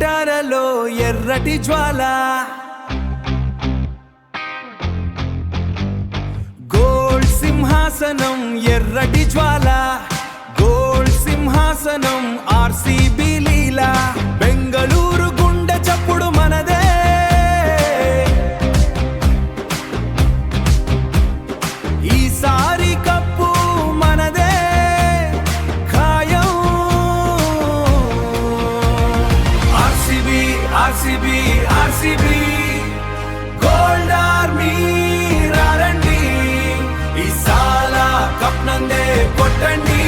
గుండెలో ఎర్రటి జ్వాల గోల్డ్ సింహాసనం ఎర్రటి జ్వాల గోల్డ్ సింహాసనం ఆర్సీబీ లీలా బెంగళూరు గుండె చప్పుడు మనదే ఈసారి కప్పు మనదే ఖాయం RCB RCB RCB gold army రారండి ఈసాల కప్ నందే కొట్టండి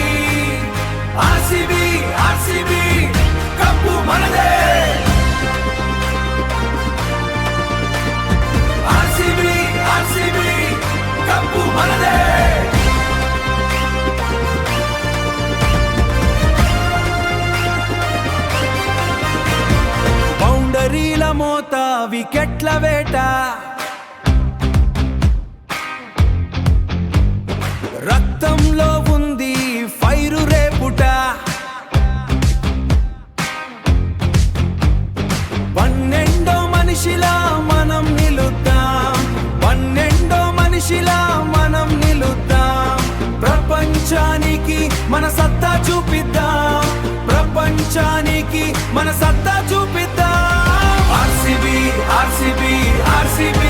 ఆర్సీబీ ఆర్సీబీ కప్పు మనదే ఆర్సీబీ ఆర్సీబీ కప్పు మనదే బౌండరీల మోత వికెట్ల వేట రక్తంలో ఉంది ఫైరు రేపుట పన్నెండో మనిషిలా మనం నిలుద్దాం పన్నెండో మనిషిలా మనం నిలుద్దాం ప్రపంచానికి మన సత్తా చూపిద్దాం ప్రపంచానికి మన సత్తా చూపిద్దాం ఆర్సీబీ ఆర్సీబీ ఆర్సీబీ